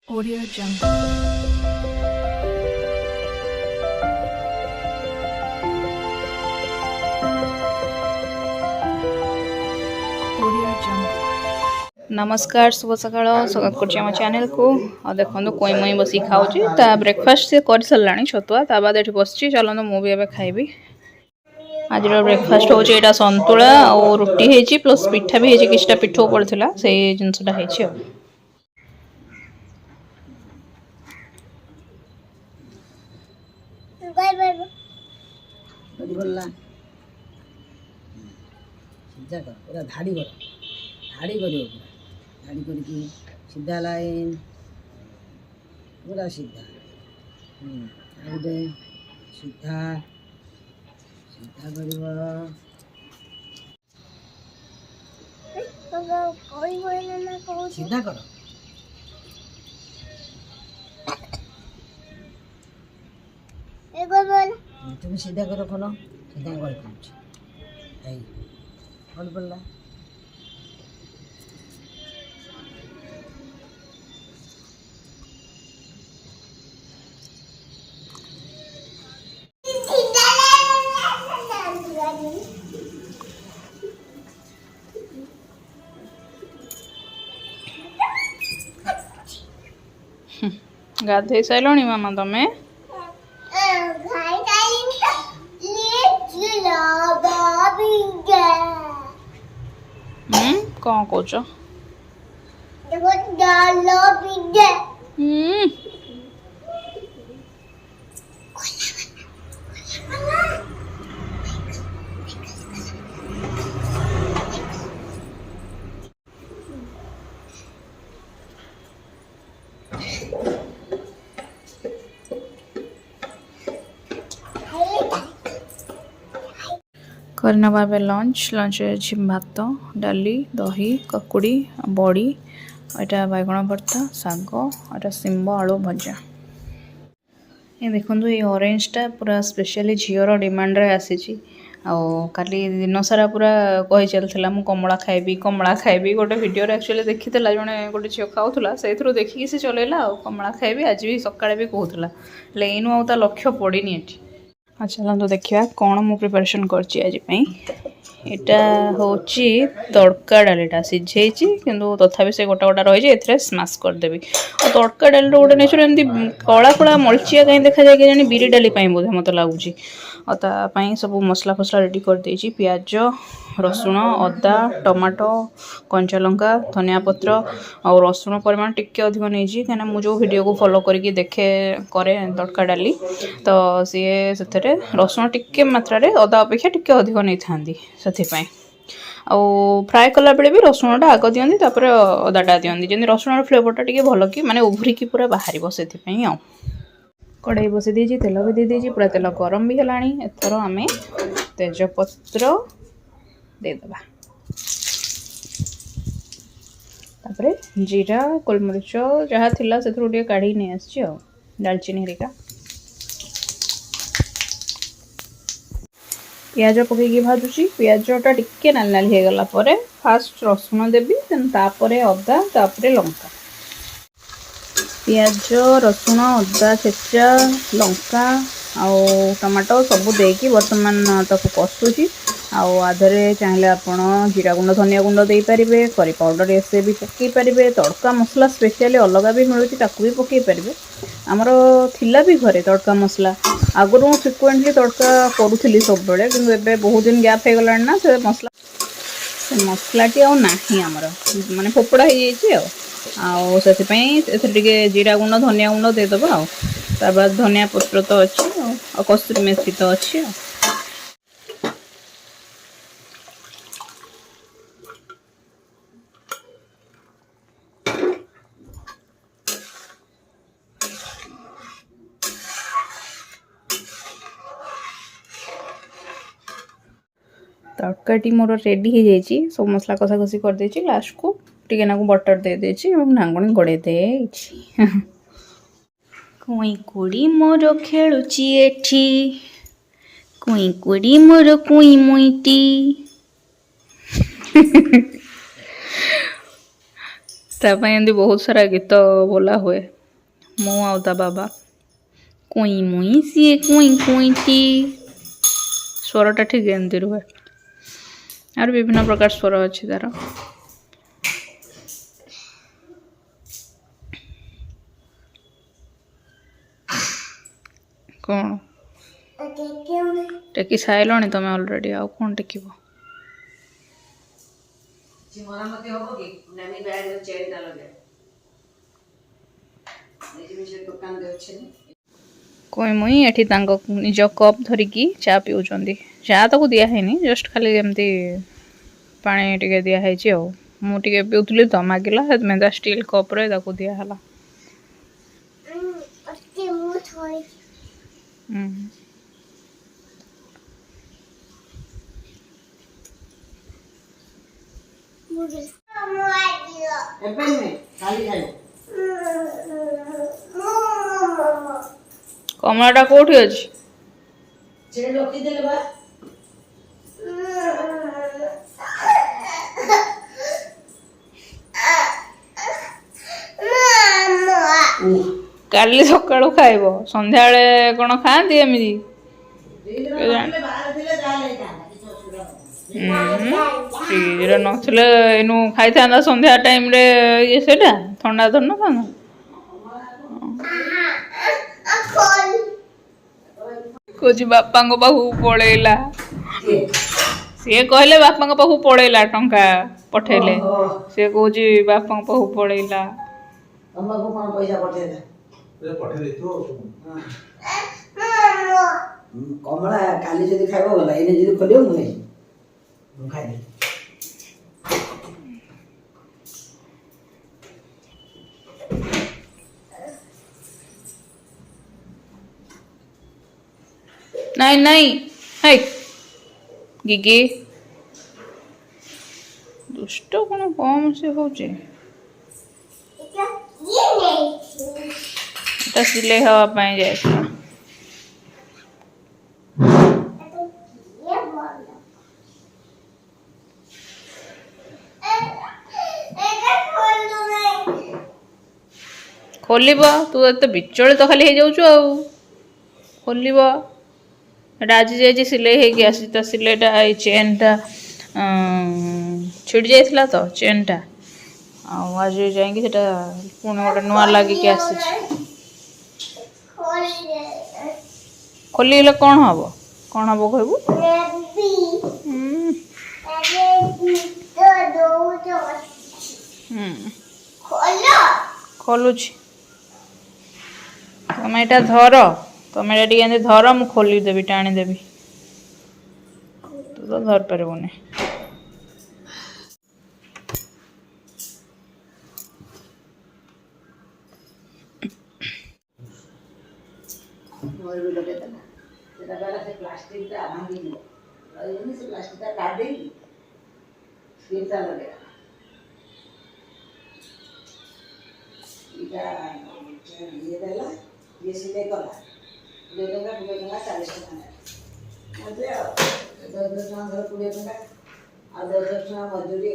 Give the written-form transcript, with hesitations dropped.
Audio Jungle. Audio Jungle. नमस्कार शुभ सकाळ स्वागत करछि हम चैनल को और देखो कोई मुई बसी खाऊची ता ब्रेकफास्ट से कर सलाणी छतुआ ता बाद एठी बसची चलो मु भी एबे खाइबी। आज ब्रेकफास्ट होची एटा संतुला और रोटी हेची प्लस पिठा भी हेची किछटा पिठो पड़थिला से जिंसटा हेची। बाय बाय बड़ी बोलला सीधा कर पूरा धाड़ी करो पूरा धाड़ी करके सीधा लाइन पूरा सीधा आउडे सीधा सीधा करिवो कोई बोले ना को सीधा करो एक बार बोल तुम सीधा करो कोनो सीधा कर कुछ आई बोल बोलला गाधे सैलणी मामा तमे कौन कौच करना बाबे लंच अच्छी भात डाली दही ककुड़ी बड़ी एटा बैगण भर्ता शाग एटा सिंब आलू भजा। ये देखो ये ऑरेंजटा पूरा स्पेशली झीर डिमांड रे आसी काली दिन सारा पूरा कही चलता मु कमला खाइबी गोटे वीडियो एक्चुअली देखी जड़े गोटे झील खाऊला से देखिकी से चलेला कमला खाइबी आज भी सकाଳେ भी कहूला लेकिन आउ ता लक्ष्य पड़नी एटी। चलते देखा कौन मु प्रिपरेशन करटा हूँ तड़का डालीटा सीझे कि तथा से गोटा गोटा रही है स्माश करदेवी और तड़का डाली गोटे नेचुर एमती कला कला मलचिया कहीं देखा जाए कि बिरी डाली बोधे मत लगुच और तापाई सब मसला फसला रेडी कर देछि प्याज रसुण अदा टमाटो कंचा लंका धनिया पत्र और रसुण परिमाण टिके अधिक नहीं कहीं मुझे जो वीडियो को फॉलो करके देखे करे तड़का डाली तो सी से रसुण टिके मात्रा रे अदा अपेक्षा टिके अधिक नहीं था आउ फ्राए कला बेले भी रसुणटा आग दियंती तापर अदाटा दियंती जमी रसुण फ्लेवरटा टिके भल कि माने उभरिकी पूरा बाहर से कड़ाई बसई देजी तेल भी दे देजी पूरा तेल गरम भी है एथर आम तेजपत्र देदबा तापरे जीरा गोलमरीच जहाँ थिला से काढ़ी नहीं आसी डालचीनी हरिका पियाज पकईकि भाजुची पियाजटा टिके नाल नाल हो गला परे फास्ट रसुण देवी देन तापरे अदा तापरे लंका पियाज रसुण अदा छेचा लंका आउ टमाटो सबू देकी बर्तमान ताको कषुची आधे चाहिए आपण जीरा गुंड धनिया गुंड दे पारे करी पाउडर एसे भी पकई पारे तड़का मसला स्पेशली अलग भी मिलूँ ताकू भी पकई पारे आमर थिला भी घरे तड़का मसला आगुरी मुझे फ्रिक्वेंटली तड़का करूली सब बेले कि बहुत दिन गैप हो गला ना से मसलाटी आमर माने फोपड़ा हो जाए जीरा गुंड धनिया गुंड देदबा बाद धनिया पत्र तो अच्छी कस्तूरी मेथी तो अच्छी तड़काटी मोर रेडी हो जाइए सब मसला कषा कषि कर देछि लास्ट को टिके नाकु बटर दे देछि नांगणी गड़े दे कुई कुड़ी मोर खेलुची एठी कुई कुड़ी मोर कुई मुईटी एमती बहुत सारा गीत बोला हुए मु आउ ता बाबा कुई मुई सी कुई कुईटी स्वरटा ठीक एमती रुहे और विभिन्न प्रकार स्वर अच्छी तार कौन टेकी सारे तुम अलरेडी आउ कौन टेक कोई मुई एठी निज कप धरिकी चा पिउचंदी चा तो दिखाई जस्ट खाली एमती पानी टिके दिखाई मु टिके पिउतली तो मागिला मैं स्टील कप रे दिहला कमलाटा कोठी अछि काली सकाळु खाइबो संध्या बेले कोन खांती एमिदी फ्रिज नथिले एनु खाई था संध्या टाइम रे ये सेटा ठंडा तो न था कुछ बापा पाखु पड़ेला सी कहले बापा पाखु पड़ेला टंका पठेले सी कौच बापा पाखु पड़ेला कमला काली जदि खाइबो भला एने जदि खोलियो मु नै मु खाइ दे नहीं नहीं है गिगी दुष्ट कौन कम से होचे एटा सिले हवा पाए जाए खोल तू तो बिचल तो खाली हो जाऊ खोल आज जाए सिलाई होगी आसी सिलाईटा चेनटा छिड़ जाइला तो चेनटा आज जाइए पुणी गोटे नुआ लगिक आस खोल कौन हम कहबू खोलुची तुम यहाँ धर तुम ये धर मु खोली देवी टाणी देवी तू तो धर पारबुनि ये सिलाई कला 2 टंका 40 टंका मजे 10 टंका 20 टंका आ 10 टंका मजदूरी